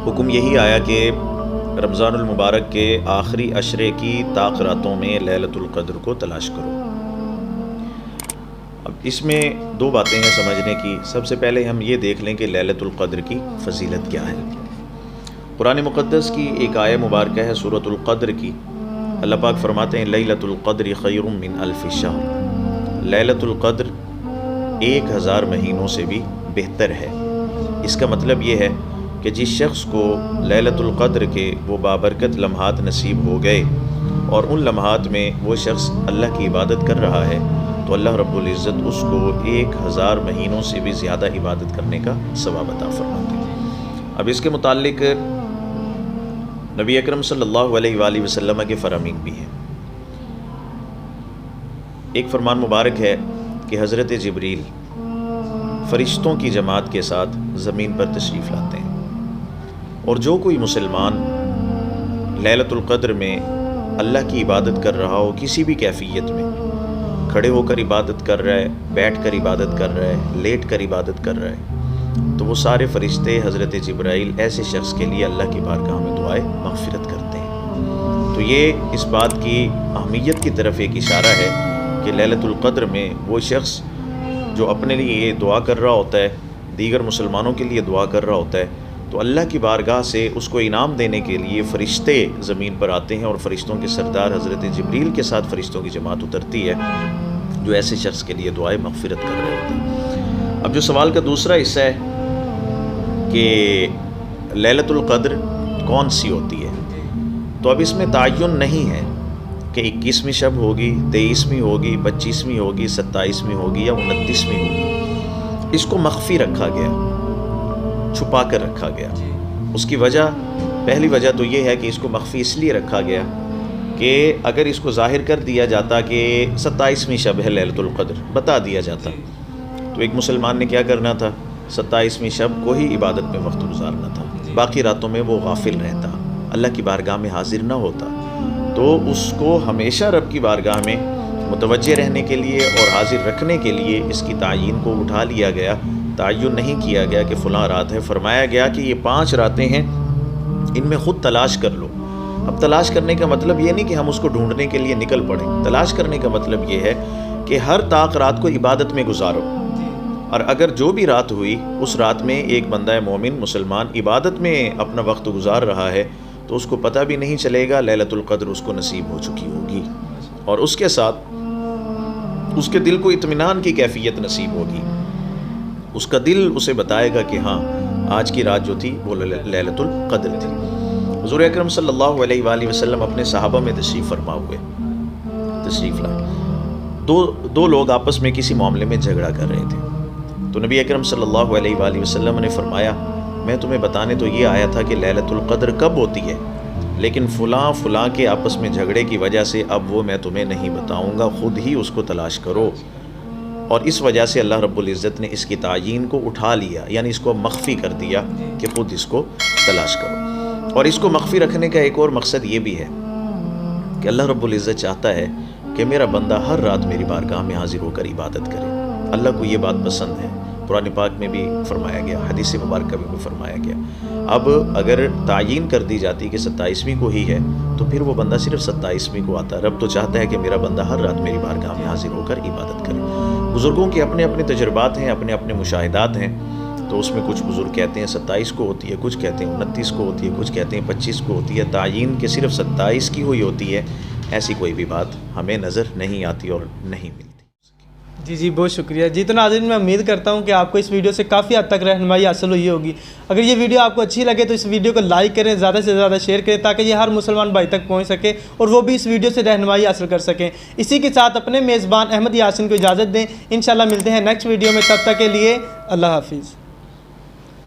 حکم یہی آیا کہ رمضان المبارک کے آخری عشرے کی طاق راتوں میں لیلۃ القدر کو تلاش کرو۔ اب اس میں دو باتیں ہیں سمجھنے کی۔ سب سے پہلے ہم یہ دیکھ لیں کہ لیلۃ القدر کی فضیلت کیا ہے۔ قرآن مقدس کی ایک آیہ مبارکہ ہے سورۃ القدر کی۔ اللہ پاک فرماتے ہیں لیلۃ القدر خیر من الف شہر، لیلۃ القدر 1000 مہینوں سے بھی بہتر ہے۔ اس کا مطلب یہ ہے کہ جس شخص کو لیلۃ القدر کے وہ بابرکت لمحات نصیب ہو گئے اور ان لمحات میں وہ شخص اللہ کی عبادت کر رہا ہے تو اللہ رب العزت اس کو 1000 مہینوں سے بھی زیادہ عبادت کرنے کا ثواب عطا فرماتے ہیں۔ اب اس کے متعلق نبی اکرم صلی اللہ علیہ وآلہ وسلم کے فرامین بھی ہیں۔ ایک فرمان مبارک ہے کہ حضرت جبریل فرشتوں کی جماعت کے ساتھ زمین پر تشریف لاتے ہیں، اور جو کوئی مسلمان لیلۃ القدر میں اللہ کی عبادت کر رہا ہو، کسی بھی کیفیت میں، کھڑے ہو کر عبادت کر رہا ہے، بیٹھ کر عبادت کر رہا ہے، لیٹ کر عبادت کر رہا ہے، تو وہ سارے فرشتے حضرت جبرائیل ایسے شخص کے لیے اللہ کی بارگاہ میں دعائے مغفرت کرتے ہیں۔ تو یہ اس بات کی اہمیت کی طرف ایک اشارہ ہے کہ لیلۃ القدر میں وہ شخص جو اپنے لیے یہ دعا کر رہا ہوتا ہے، دیگر مسلمانوں کے لیے دعا کر رہا ہوتا ہے، تو اللہ کی بارگاہ سے اس کو انعام دینے کے لیے فرشتے زمین پر آتے ہیں، اور فرشتوں کے سردار حضرت جبریل کے ساتھ فرشتوں کی جماعت اترتی ہے جو ایسے شخص کے لیے دعائے مغفرت کر رہے ہوتے ہیں۔ اب جو سوال کا دوسرا حصہ ہے کہ لیلۃ القدر کون سی ہوتی ہے، تو اب اس میں تعین نہیں ہے کہ 21ویں شب ہوگی، 23ویں ہوگی، 25ویں ہوگی، 27ویں ہوگی یا 29ویں ہوگی۔ اس کو مخفی رکھا گیا، چھپا کر رکھا گیا۔ اس کی وجہ، پہلی وجہ تو یہ ہے کہ اس کو مخفی اس لیے رکھا گیا کہ اگر اس کو ظاہر کر دیا جاتا کہ 27ویں شب ہے لیلۃ القدر، بتا دیا جاتا، تو ایک مسلمان نے کیا کرنا تھا، 27ویں شب کو ہی عبادت میں وقت گزارنا تھا، باقی راتوں میں وہ غافل رہتا، اللہ کی بارگاہ میں حاضر نہ ہوتا۔ تو اس کو ہمیشہ رب کی بارگاہ میں متوجہ رہنے کے لیے اور حاضر رکھنے کے لیے اس کی تعین کو اٹھا لیا گیا، تعین نہیں کیا گیا کہ فلاں رات ہے۔ فرمایا گیا کہ یہ 5 راتیں ہیں، ان میں خود تلاش کر لو۔ اب تلاش کرنے کا مطلب یہ نہیں کہ ہم اس کو ڈھونڈنے کے لیے نکل پڑیں، تلاش کرنے کا مطلب یہ ہے کہ ہر طاق رات کو عبادت میں گزارو، اور اگر جو بھی رات ہوئی اس رات میں ایک بندہ مومن مسلمان عبادت میں اپنا وقت گزار رہا ہے تو اس کو پتہ بھی نہیں چلے گا، لیلۃ القدر اس کو نصیب ہو چکی ہوگی، اور اس کے ساتھ اس کے دل کو اطمینان کی کیفیت نصیب ہوگی۔ اس کا دل اسے بتائے گا کہ ہاں آج کی رات جو تھی وہ لیلۃ القدر تھی۔ حضور اکرم صلی اللہ علیہ وآلہ وسلم اپنے صحابہ میں تشریف لائے، دو لوگ آپس میں کسی معاملے میں جھگڑا کر رہے تھے، تو نبی اکرم صلی اللہ علیہ وآلہ وسلم نے فرمایا میں تمہیں بتانے تو یہ آیا تھا کہ لیلۃ القدر کب ہوتی ہے، لیکن فلاں کے آپس میں جھگڑے کی وجہ سے اب وہ میں تمہیں نہیں بتاؤں گا، خود ہی اس کو تلاش کرو۔ اور اس وجہ سے اللہ رب العزت نے اس کی تعین کو اٹھا لیا، یعنی اس کو مخفی کر دیا کہ خود اس کو تلاش کرو۔ اور اس کو مخفی رکھنے کا ایک اور مقصد یہ بھی ہے کہ اللہ رب العزت چاہتا ہے کہ میرا بندہ ہر رات میری بارگاہ میں حاضر ہو کر عبادت کرے۔ اللہ کو یہ بات پسند ہے، قرآن پاک میں بھی فرمایا گیا، حدیث مبارکہ میں بھی فرمایا گیا۔ اب اگر تعین کر دی جاتی کہ 27ویں کو ہی ہے تو پھر وہ بندہ صرف 27ویں کو آتا۔ رب تو چاہتا ہے کہ میرا بندہ ہر رات میری بارگاہ میں حاضر ہو کر عبادت کرے۔ بزرگوں کے اپنے اپنے تجربات ہیں، اپنے اپنے مشاہدات ہیں، تو اس میں کچھ بزرگ کہتے ہیں 27 کو ہوتی ہے، کچھ کہتے ہیں 29 کو ہوتی ہے، کچھ کہتے ہیں 25 کو ہوتی ہے۔ تعین کہ صرف 27 کی ہوئی ہوتی ہے، ایسی کوئی بھی بات ہمیں نظر نہیں آتی اور نہیں ملتی۔ جی بہت شکریہ جی۔ تو ناظرین میں امید کرتا ہوں کہ آپ کو اس ویڈیو سے کافی حد تک رہنمائی حاصل ہوئی ہوگی۔ اگر یہ ویڈیو آپ کو اچھی لگے تو اس ویڈیو کو لائک کریں، زیادہ سے زیادہ شیئر کریں تاکہ یہ ہر مسلمان بھائی تک پہنچ سکے اور وہ بھی اس ویڈیو سے رہنمائی حاصل کر سکیں۔ اسی کے ساتھ اپنے میزبان احمد یاسین کو اجازت دیں، انشاءاللہ ملتے ہیں نیکسٹ ویڈیو میں، تب تک کے لیے اللہ حافظ۔